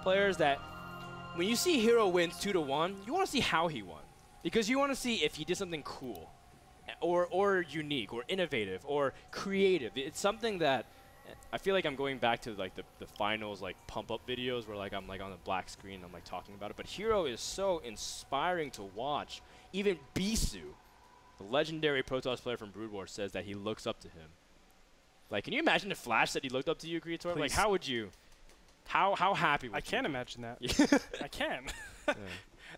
players that when you see Hero wins 2-1, you want to see how he won. Because you want to see if he did something cool or unique or innovative or creative. It's something that I feel like I'm going back to like the finals like pump up videos where like I'm like on the black screen, I'm like talking about it. But Hero is so inspiring to watch. Even Bisu, the legendary Protoss player from Brood War, says that he looks up to him. Like, can you imagine if Flash said he looked up to you, Gretorp? Like, how would you? How happy would you? I can't imagine that. I can. Yeah.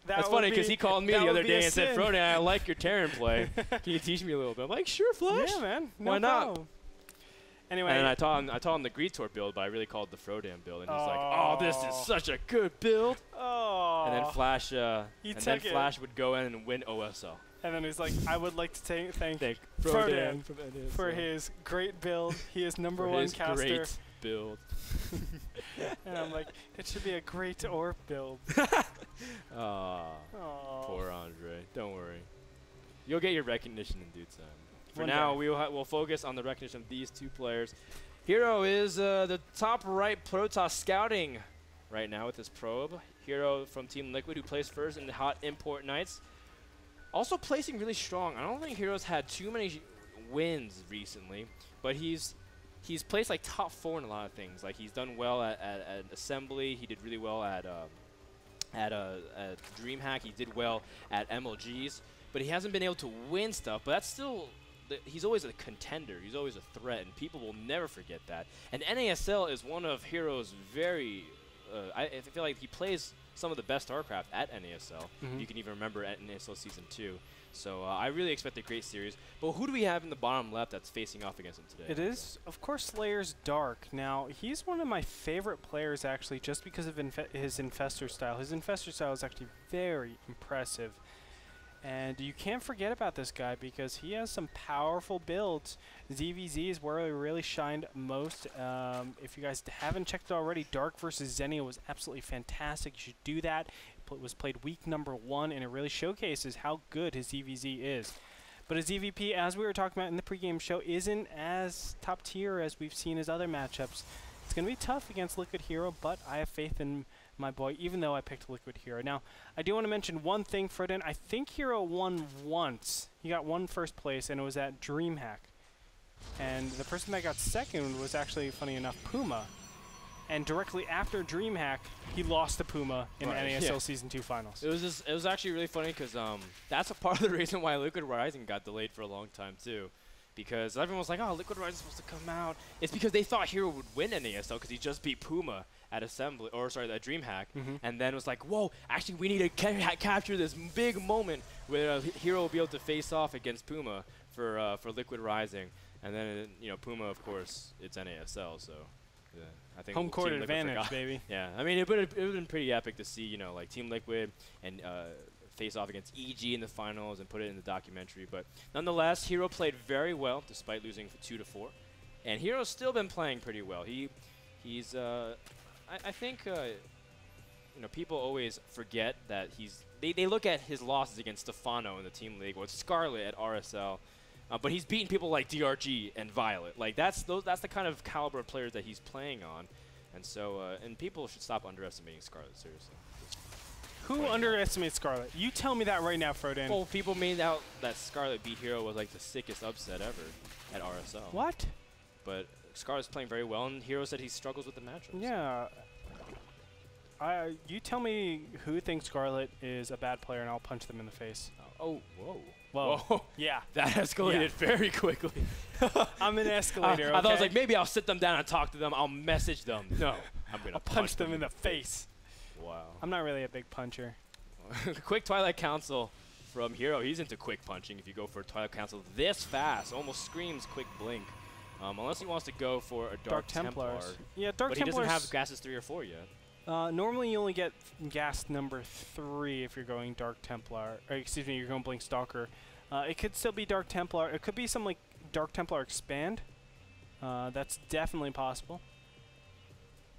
That's funny because he called me the other day and said, Frodan, I like your Terran play. Can you teach me a little bit? I'm like, sure, Flash. Yeah, man. No Why problem. not? Anyway. And I taught him the Gretorp build, but I really called it the Frodan build. And he's like, oh, this is such a good build. Oh. And then Flash would go in and win OSL. And then he's like, I would like to thank Frodan for his great build. He is #1 caster. Great build. And I'm like, it should be a great AWP build. Poor Andre. Don't worry. You'll get your recognition in due time. For now, we'll focus on the recognition of these two players. Hero is the top right Protoss scouting right now with his probe. Hero from Team Liquid, who plays first in the Hot Import Nights. Also placing really strong. I don't think Hero's had too many wins recently, but he's placed like top 4 in a lot of things. Like he's done well at Assembly. He did really well at DreamHack. He did well at MLGs, but he hasn't been able to win stuff. But that's still, he's always a contender. He's always a threat, and people will never forget that. And NASL is one of Hero's very, I feel like he plays some of the best StarCraft at NASL. You can even remember at NASL Season 2. So I really expect a great series. But who do we have in the bottom left that's facing off against him today? It is, of course, Slayer's Dark. Now, he's one of my favorite players, actually, just because of his Infestor style. His Infestor style is actually very impressive. And you can't forget about this guy because he has some powerful builds. ZVZ is where he really shined most. If you guys haven't checked it already, Dark versus Xenia was absolutely fantastic. You should do that. It was played week #1, and it really showcases how good his ZVZ is. But his EVP, as we were talking about in the pregame show, isn't as top tier as we've seen his other matchups. It's going to be tough against Liquid Hero, but I have faith in my boy, even though I picked Liquid Hero. Now, I do want to mention one thing, Frodan. I think Hero won once. He got one first place, and it was at DreamHack. And the person that got second was actually, funny enough, Puma. And directly after DreamHack, he lost to Puma in the NASL Season 2 finals. It was actually really funny because that's a part of the reason why Liquid Rising got delayed for a long time, too. Because everyone was like, oh, Liquid Rising is supposed to come out. It's because they thought Hero would win NASL because he just beat Puma at Assembly, or sorry, at DreamHack. And then it was like, whoa, actually we need to capture this big moment where Hero will be able to face off against Puma for Liquid Rising. And then, you know, Puma, of course, it's NASL, so yeah, I think home court advantage, baby. Yeah, I mean, it would have been pretty epic to see, you know, like Team Liquid and face off against EG in the finals and put it in the documentary. But nonetheless, Hero played very well despite losing 2-4, and Hero's still been playing pretty well. He's I think you know, people always forget that they look at his losses against Stefano in the Team League or Scarlet at RSL. But he's beaten people like DRG and Violet. Like that's the kind of caliber of players that he's playing on, and so and people should stop underestimating Scarlet, seriously. Who underestimates Scarlet? You tell me that right now, Frodan. Well, people made out that Scarlet beat Hero was like the sickest upset ever at RSL. What? But Scarlet's playing very well, and Hero said he struggles with the matchups. Yeah. You tell me who thinks Scarlet is a bad player, and I'll punch them in the face. Oh, whoa. Whoa. Yeah. That escalated very quickly. I'm an escalator, I thought I was like, maybe I'll sit them down and talk to them. I'll message them. No. I'm going to punch them in the face. Wow. I'm not really a big puncher. Quick Twilight Council from Hero. He's into quick punching if you go for a Twilight Council this fast. Almost screams quick blink. Unless he wants to go for a Dark Templar. Yeah, Dark Templars. But he doesn't have gases 3 or 4 yet. Normally you only get gas #3 if you're going Dark Templar. Or excuse me, you're going Blink Stalker. It could still be Dark Templar. It could be some like Dark Templar Expand. That's definitely possible.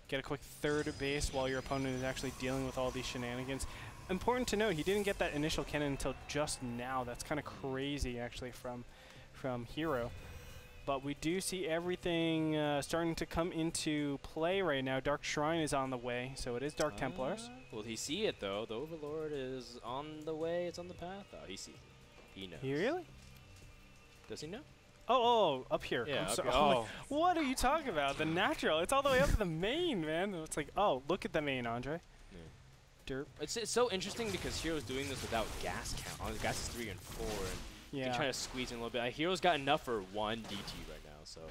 Get a quick third base while your opponent is actually dealing with all these shenanigans. Important to note, he didn't get that initial cannon until just now. That's kind of crazy, actually, from Hero. but we do see everything starting to come into play right now. Dark Shrine is on the way, so it is Dark Templars. Will he see it, though? The Overlord is on the way. It's on the path. Oh, he sees it. He knows. He really? Does he know? Oh, up here. Yeah, I'm okay. like, what are you talking about? The natural. It's all the way up to the main, man. It's like, oh, look at the main, Andre. Yeah. Derp. It's so interesting because Hero's doing this without gas count. On gas is 3 and 4, and you can try to squeeze in a little bit. Hero's got enough for 1 DT right now, so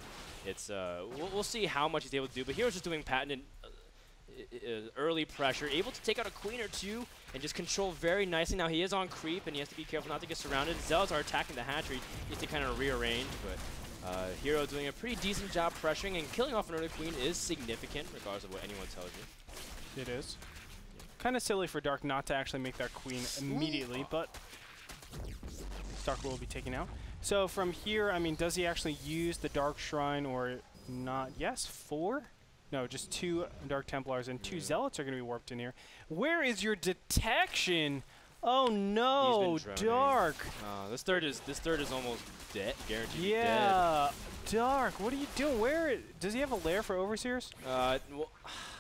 it's we'll see how much he's able to do. But Hero's just doing patented early pressure, able to take out a queen or two and just control very nicely. Now he is on creep, and he has to be careful not to get surrounded. Zealots are attacking the hatchery. He has to kind of rearrange, but Hero doing a pretty decent job pressuring, and killing off an early queen is significant, regardless of what anyone tells you. It is. Yeah. Kind of silly for Dark not to actually make that queen immediately, but Dark will be taken out. So from here, I mean, does he actually use the Dark Shrine or not? Yes, 4? No, just 2 Dark Templars and 2 Zealots are going to be warped in here. Where is your detection? Oh no, Dark. This third is almost dead, guaranteed dead. Yeah, Dark. What are you doing? Where does he have a lair for Overseers? Well,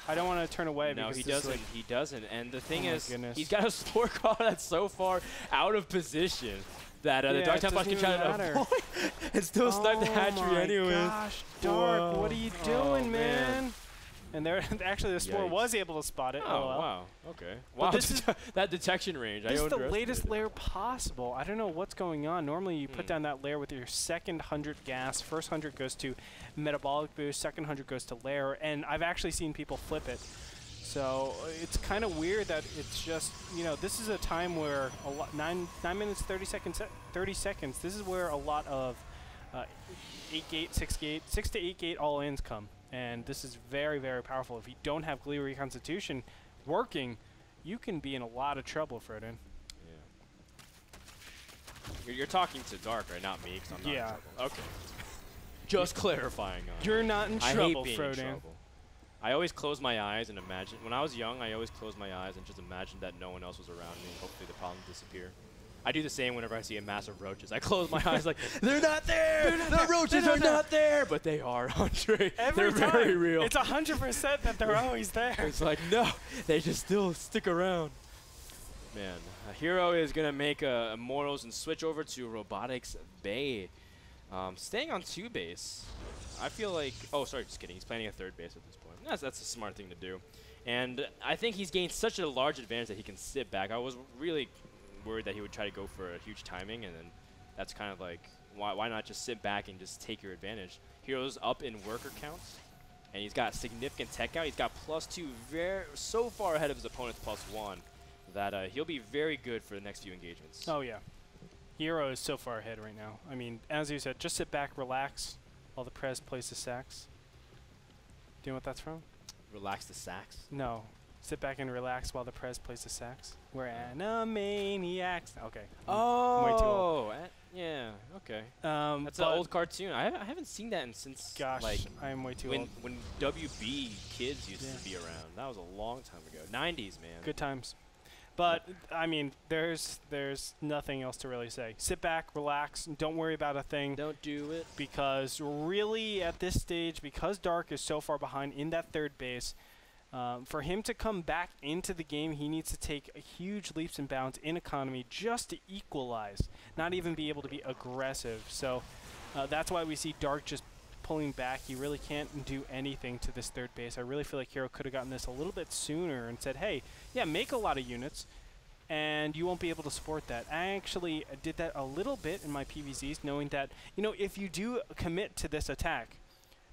I don't want to turn away. No, because he doesn't. like He doesn't. And the thing is, goodness. he's got a spore call that's so far out of position that the Dark Templars can try to avoid and still snipe the hatchery anyway. Oh my gosh, Dark, Whoa. what are you doing, man? And there, actually, the spore was able to spot it. Oh, wow. Okay. But Wow, this is that detection range. This is the latest layer possible. I don't know what's going on. Normally, you put down that layer with your second 100 gas. First 100 goes to metabolic boost. Second 100 goes to layer. And I've actually seen people flip it. So it's kind of weird that it's just, you know, this is a time where a lot 9 minutes 30 seconds. This is where a lot of 8 gate, 6 gate, 6 to 8 gate all-ins come. And this is very, very powerful. If you don't have Glee Reconstitution working, you can be in a lot of trouble, Frodan. Yeah. You're talking to Dark, right? Not me, because I'm not in trouble. Okay. Just clarifying. You're not in trouble, I hate being Frodan. in trouble. I always close my eyes and imagine. When I was young, I always closed my eyes and just imagined that no one else was around me, and hopefully the problem disappear. I do the same whenever I see a mass of roaches. I close my eyes like, they're not there! The roaches are not there! But they are, Andre. They're very real. It's 100% that they're always there. It's like, no, they just still stick around. Man, Hero is going to make Immortals and switch over to Robotics Bay. Staying on 2 base, I feel like, oh, sorry, just kidding. He's planning a 3rd base at this point. That's a smart thing to do. And I think he's gained such a large advantage that he can sit back. I was really worried that he would try to go for a huge timing, and then that's kind of like, why not just sit back and just take your advantage? Hero's up in worker counts, and he's got significant tech out. He's got +2, so far ahead of his opponent's +1 that he'll be very good for the next few engagements. Oh, yeah. Hero is so far ahead right now. I mean, as you said, just sit back, relax, while the Prez plays the sax. Do you know what that's from? Relax the sax? No. Sit back and relax while the Prez plays the sax. We're Animaniacs. Okay. Oh, way too old. Yeah, okay. That's an old cartoon. I haven't seen that since, gosh, like, I am way too old. When WB kids used to be around. That was a long time ago. 90s, man. Good times. But, I mean, there's nothing else to really say. Sit back, relax, and don't worry about a thing. Don't do it. Because really, at this stage, because Dark is so far behind in that 3rd base, for him to come back into the game, he needs to take huge leaps and bounds in economy just to equalize, not even be able to be aggressive. So that's why we see Dark just pulling back. He really can't do anything to this 3rd base. I really feel like Hero could have gotten this a little bit sooner and said, hey, yeah, make a lot of units, and you won't be able to support that. I actually did that a little bit in my PVZs, knowing that, you know, if you do commit to this attack,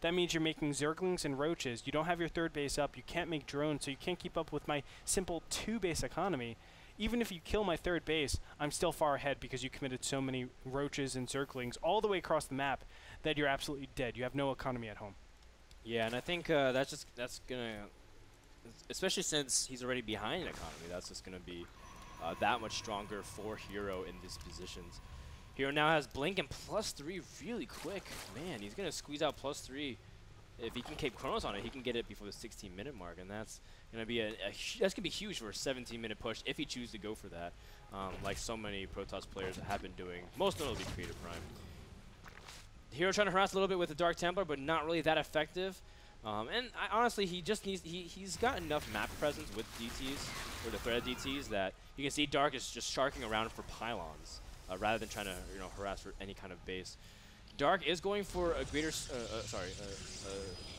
that means you're making Zerglings and Roaches. You don't have your 3rd base up. You can't make drones, so you can't keep up with my simple 2-base economy. Even if you kill my 3rd base, I'm still far ahead because you committed so many Roaches and Zerglings all the way across the map that you're absolutely dead. You have no economy at home. Yeah, and I think that's gonna, especially since he's already behind in economy, that's just gonna be that much stronger for Hero in these positions. Hero now has Blink and +3 really quick. Man, he's gonna squeeze out +3. If he can keep Chronos on it, he can get it before the 16-minute mark, and that's gonna be that's gonna be huge for a 17-minute push if he chooses to go for that, like so many Protoss players have been doing, most notably Creative Prime. Hero trying to harass a little bit with the Dark Templar, but not really that effective. And honestly, he just needs, he's got enough map presence with DTs, or the threaded DTs, that you can see Dark is just sharking around for pylons, rather than trying to, you know, harass for any kind of base. Dark is going for a greater,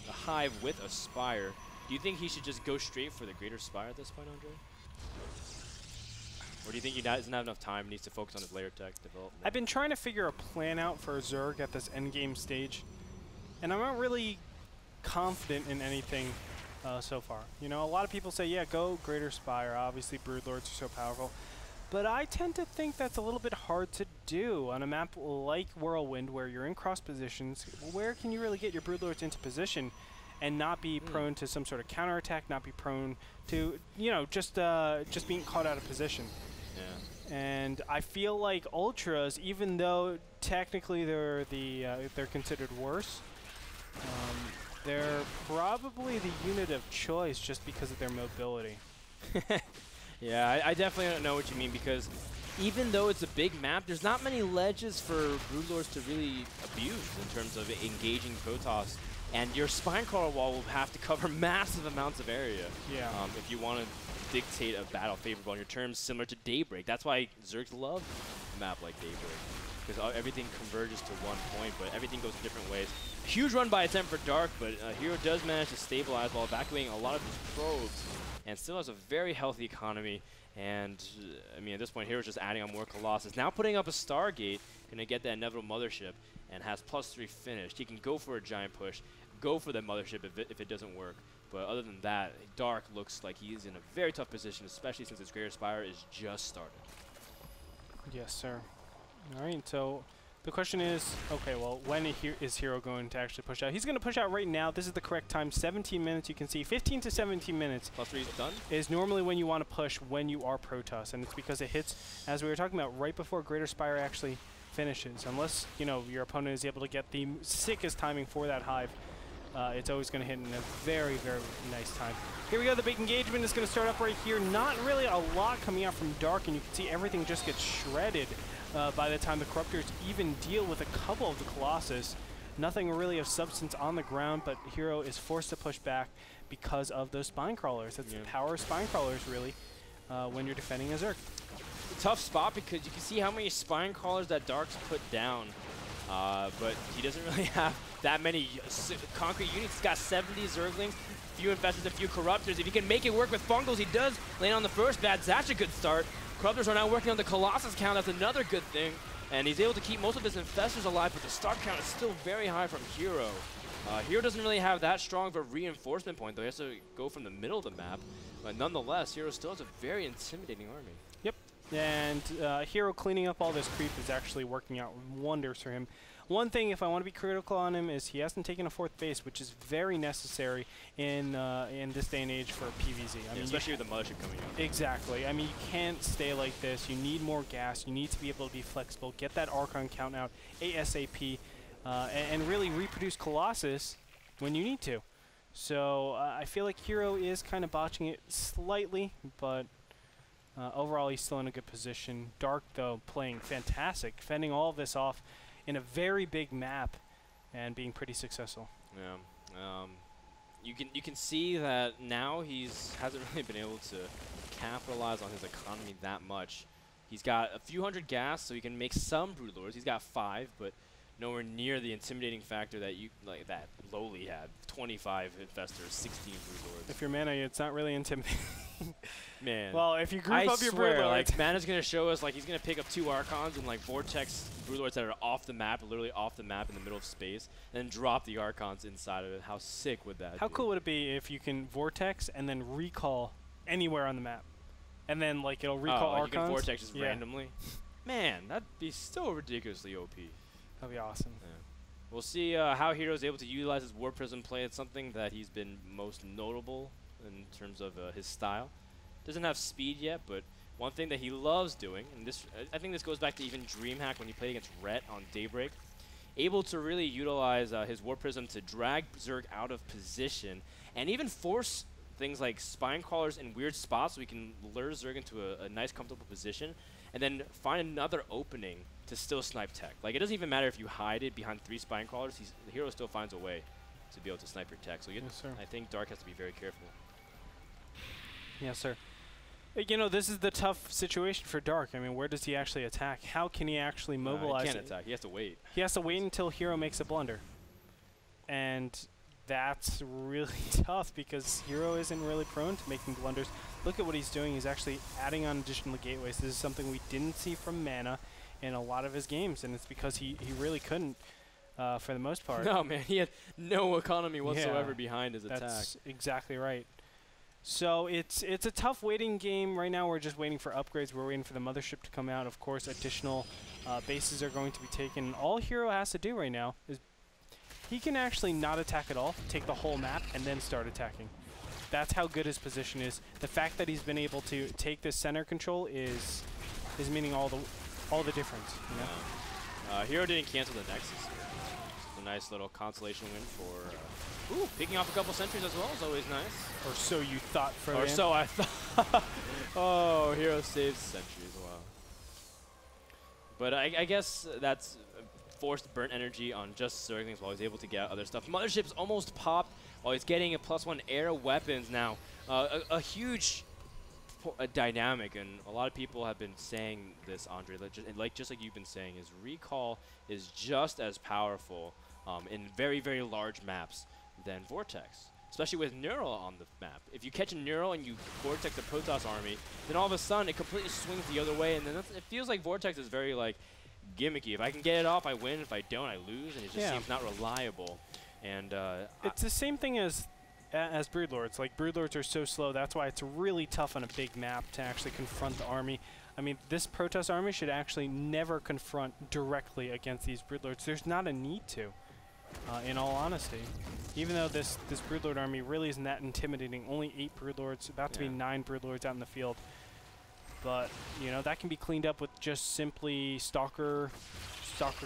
a hive with a Spire. Do you think he should just go straight for the Greater Spire at this point, Andre? Or do you think he doesn't have enough time, needs to focus on his layer tech development? I've been trying to figure a plan out for Zerg at this endgame stage, and I'm not really confident in anything so far. You know, a lot of people say, yeah, go Greater Spire. Obviously, Broodlords are so powerful. But I tend to think that's a little bit hard to do on a map like Whirlwind, where you're in cross positions. Where can you really get your Broodlords into position and not be prone to some sort of counterattack, not be prone to, you know, just being caught out of position? Yeah. And I feel like Ultras, even though technically they're considered worse, they're probably the unit of choice just because of their mobility. Yeah, I definitely don't know what you mean, because even though it's a big map, there's not many ledges for Broodlords to really abuse in terms of engaging Protoss. And your Spinecrawler wall will have to cover massive amounts of area if you want to dictate a battle favorable on your terms, similar to Daybreak. That's why Zergs love a map like Daybreak, because everything converges to one point, but everything goes in different ways. Huge run by attempt for Dark, but Hero does manage to stabilize while evacuating a lot of his probes, and still has a very healthy economy. And I mean, at this point, Hero's just adding on more Colossus. Now putting up a Stargate, gonna get that inevitable Mothership, and has +3 finished. He can go for a giant push, go for that Mothership if it doesn't work. But other than that, Dark looks like he is in a very tough position, especially since his Greater Spire is just started. Yes, sir. All right, so the question is, okay, well, when is Hero going to actually push out? He's going to push out right now. This is the correct time, 17 minutes. You can see 15 to 17 minutes. +3 is done? Is normally when you want to push when you are Protoss, and it's because it hits, as we were talking about, right before Greater Spire actually finishes. Unless, you know, your opponent is able to get the sickest timing for that hive, it's always going to hit in a very, very nice time. Here we go. The big engagement is going to start up right here. Not really a lot coming out from Dark, and you can see everything just gets shredded by the time the Corruptors even deal with a couple of the Colossus. Nothing really of substance on the ground, but Hero is forced to push back because of those Spine Crawlers. That's the power of Spine Crawlers, really, when you're defending a Zerg. Tough spot, because you can see how many Spine Crawlers that Dark's put down. But he doesn't really have that many concrete units. He's got 70 Zerglings, a few Infestors, a few Corruptors. If he can make it work with Fungals, he does land on the first bat. That's a good start. Corruptors are now working on the Colossus count. That's another good thing. And he's able to keep most of his Infestors alive, but the start count is still very high from Hero. Hero doesn't really have that strong of a reinforcement point, though. He has to go from the middle of the map. But nonetheless, Hero still has a very intimidating army. Yep. And Hero cleaning up all this creep is actually working out wonders for him. One thing, if I want to be critical on him, is he hasn't taken a 4th base, which is very necessary in this day and age for PvZ. I mean, especially with the Mothership coming out. Exactly. I mean, you can't stay like this. You need more gas. You need to be able to be flexible, get that Archon count out ASAP, and really reproduce Colossus when you need to. So I feel like Hero is kind of botching it slightly, but overall he's still in a good position. Dark, though, playing fantastic, fending all of this off in a very big map and being pretty successful. Yeah. You can see that now hasn't really been able to capitalize on his economy that much. He's got a few hundred gas, so he can make some Broodlords. He's got 5, but nowhere near the intimidating factor that that Lowly had. 25 Infestors, 16 Broodlords. If you're Mana, it's not really intimidating. Man. Well, if you group up your Broodlords, like, Mana's going to show us, like, he's going to pick up 2 Archons and, like, Vortex Broodlords that are off the map, literally off the map in the middle of space, and then drop the Archons inside of it. How sick would that be? How cool would it be if you can Vortex and then recall anywhere on the map? And then, like, it'll recall Archons? You can Vortex just randomly? Man, that'd be so ridiculously OP. That'd be awesome. Yeah. We'll see how Hero's able to utilize his War Prism play. It's something that he's been most notable in terms of his style. Doesn't have speed yet, but one thing that he loves doing, and this I think this goes back to even DreamHack when he played against Rhett on Daybreak, able to really utilize his War Prism to drag Zerg out of position and even force things like spine crawlers in weird spots so we can lure Zerg into a nice, comfortable position, and then find another opening to still snipe tech. Like, it doesn't even matter if you hide it behind 3 spine crawlers. The hero still finds a way to be able to snipe your tech. So I think Dark has to be very careful. Yes, sir. You know, this is the tough situation for Dark. I mean, where does he actually attack? How can he actually mobilize he can't attack. He has to wait. He has to wait until Hero makes a blunder. And that's really tough because Hero isn't really prone to making blunders. Look at what he's doing. He's actually adding on additional gateways. This is something we didn't see from Mana in a lot of his games, and it's because he really couldn't for the most part. No, man. He had no economy whatsoever behind his attack. That's exactly right. So it's a tough waiting game right now. We're just waiting for upgrades. We're waiting for the mothership to come out. Of course, additional bases are going to be taken. All Hero has to do right now is he can actually not attack at all, take the whole map, and then start attacking. That's how good his position is. The fact that he's been able to take this center control is meaning all the difference. You know? Hero didn't cancel the Nexus here. It's a nice little consolation win for. Ooh, picking off a couple sentries as well is always nice. Or so you thought, Frodan. Or so I thought. Oh, Hero saves sentry as well. But I guess that's forced burnt energy on just Zerglings while he's able to get other stuff. Mothership's almost popped while he's getting a +1 air weapons now. A huge dynamic, and a lot of people have been saying this, Andre, just like you've been saying, is recall is just as powerful in very, very large maps than Vortex, especially with Neural on the map. If you catch a Neural and you Vortex the Protoss army, then all of a sudden it completely swings the other way, and then it feels like Vortex is very like gimmicky. If I can get it off, I win. If I don't, I lose, and it just seems not reliable. And it's the same thing as Broodlords. Like, Broodlords are so slow. That's why it's really tough on a big map to actually confront the army. I mean, this Protoss army should actually never confront directly against these Broodlords. There's not a need to, in all honesty. Even though this Broodlord army really isn't that intimidating. Only 8 Broodlords, about to be 9 Broodlords out in the field. But, you know, that can be cleaned up with just simply Stalker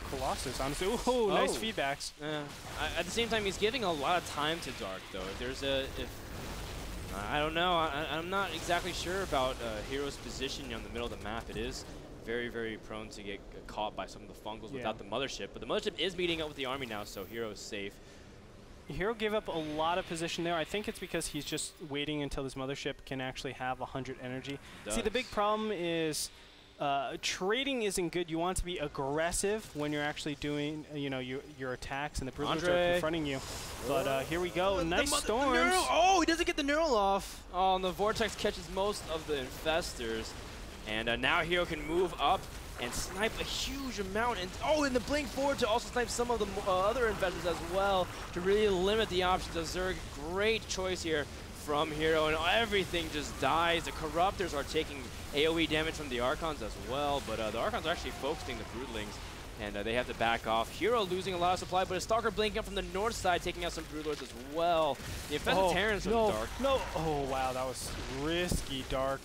Colossus, honestly. Ooh, nice feedbacks. At the same time, he's giving a lot of time to Dark, though. If there's I don't know. I'm not exactly sure about Hero's position on the middle of the map. It is very, very prone to get caught by some of the fungals without the mothership. But the mothership is meeting up with the army now, so Hero is safe. Hero gave up a lot of position there. I think it's because he's just waiting until his mothership can actually have 100 energy. See, the big problem is trading isn't good. You want to be aggressive when you're actually doing, you know, your attacks, and the Broodlords are confronting you. But here we go. Nice storms. Oh, he doesn't get the neural off. Oh, and the Vortex catches most of the infestors. And now Hero can move up and snipe a huge amount. And and the blink forward to also snipe some of the other infestors as well to really limit the options of Zerg. Great choice here from Hero, and everything just dies. The Corruptors are taking AoE damage from the Archons as well, but the Archons are actually focusing the Broodlings, and they have to back off. Hero losing a lot of supply, but a Stalker blinking up from the north side, taking out some Broodlords as well. The Infested Terrans from Dark. Oh, wow, that was risky, Dark.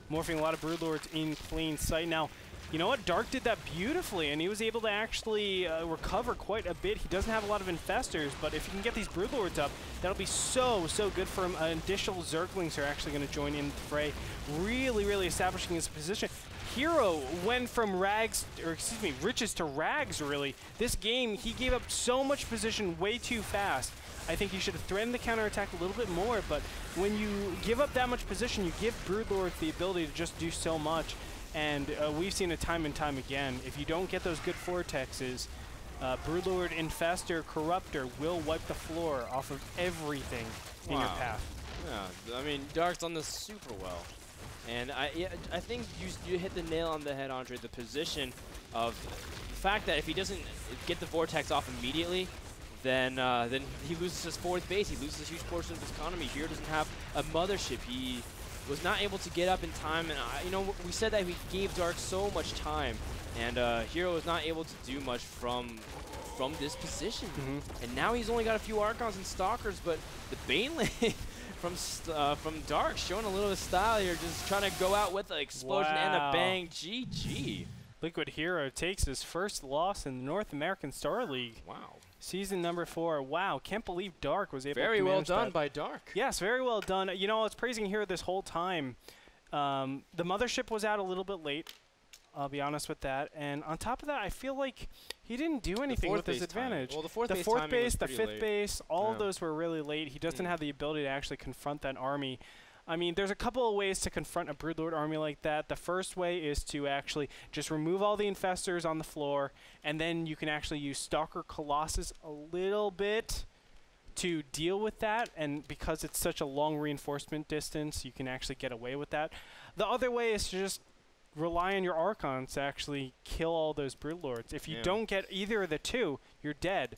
Morphing a lot of Broodlords in plain sight. Now, you know what? Dark did that beautifully, and he was able to actually recover quite a bit. He doesn't have a lot of infestors, but if he can get these Broodlords up, that'll be so good for him. Additional Zerglings are actually going to join in the fray, really establishing his position. Hero went from riches to rags, really. This game, he gave up so much position way too fast. I think you should have threatened the counterattack a little bit more, but when you give up that much position, you give Broodlords the ability to just do so much. And we've seen it time and time again. If you don't get those good Vortexes, Broodlord, Infestor, Corruptor will wipe the floor off of everything in your path. Yeah, I mean, Dark's done this super well. And I think you hit the nail on the head, Andre. The position of the fact that if he doesn't get the Vortex off immediately, then he loses his 4th base. He loses a huge portion of his economy. Hero doesn't have a mothership. He was not able to get up in time, and you know, we said that we gave Dark so much time, and Hero was not able to do much from this position. And now he's only got a few Archons and Stalkers, but the Bane lane from Dark showing a little style here, just trying to go out with an explosion and a bang. GG. Liquid Hero takes his first loss in the North American Star League. Wow. Season number 4. Wow, can't believe Dark was able to Very well manage done that. by Dark. Yes, very well done. You know, I was praising Hero this whole time. The Mothership was out a little bit late. I'll be honest with that. And on top of that, I feel like he didn't do anything with his advantage. Well, the fourth base, the fifth base, all of Yeah. those were really late. He doesn't have the ability to actually confront that army. I mean, there's a couple of ways to confront a Broodlord army like that. The first way is to actually just remove all the infestors on the floor, and then you can actually use Stalker Colossus a little bit to deal with that, and because it's such a long reinforcement distance, you can actually get away with that. The other way is to just rely on your Archons to actually kill all those Broodlords. If you don't get either of the two, you're dead.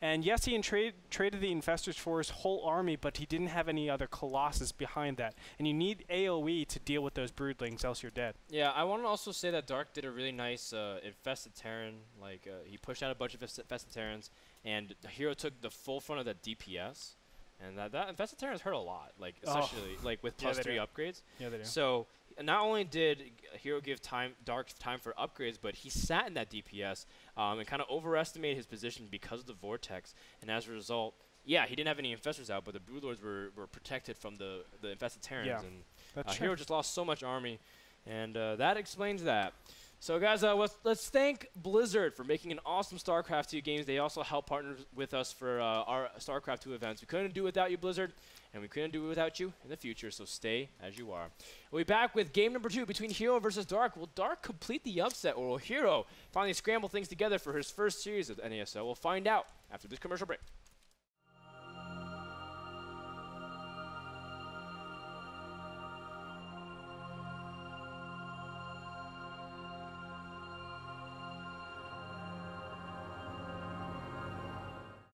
And yes, he traded the Infestors for his whole army, but he didn't have any other Colossus behind that. And you need AoE to deal with those Broodlings, else you're dead. Yeah, I want to also say that Dark did a really nice Infested Terran. Like, he pushed out a bunch of Infested Terrans, and the Hero took the full front of that DPS. And that Infested Terrans hurt a lot, like, especially like with +3 upgrades. Yeah, they do. So not only did Hero give Dark time for upgrades, but he sat in that DPS and kind of overestimated his position because of the Vortex. And as a result, yeah, he didn't have any Infestors out, but the Broodlords were protected from the Infested Terrans. Yeah, and that's Hero just lost so much army, and that explains that. So guys, let's thank Blizzard for making an awesome StarCraft 2 games. They also help partner with us for our StarCraft 2 events. We couldn't do it without you, Blizzard, and we couldn't do it without you in the future, so stay as you are. We'll be back with game number 2 between Hero versus Dark. Will Dark complete the upset, or will Hero finally scramble things together for his first series of NASL? We'll find out after this commercial break.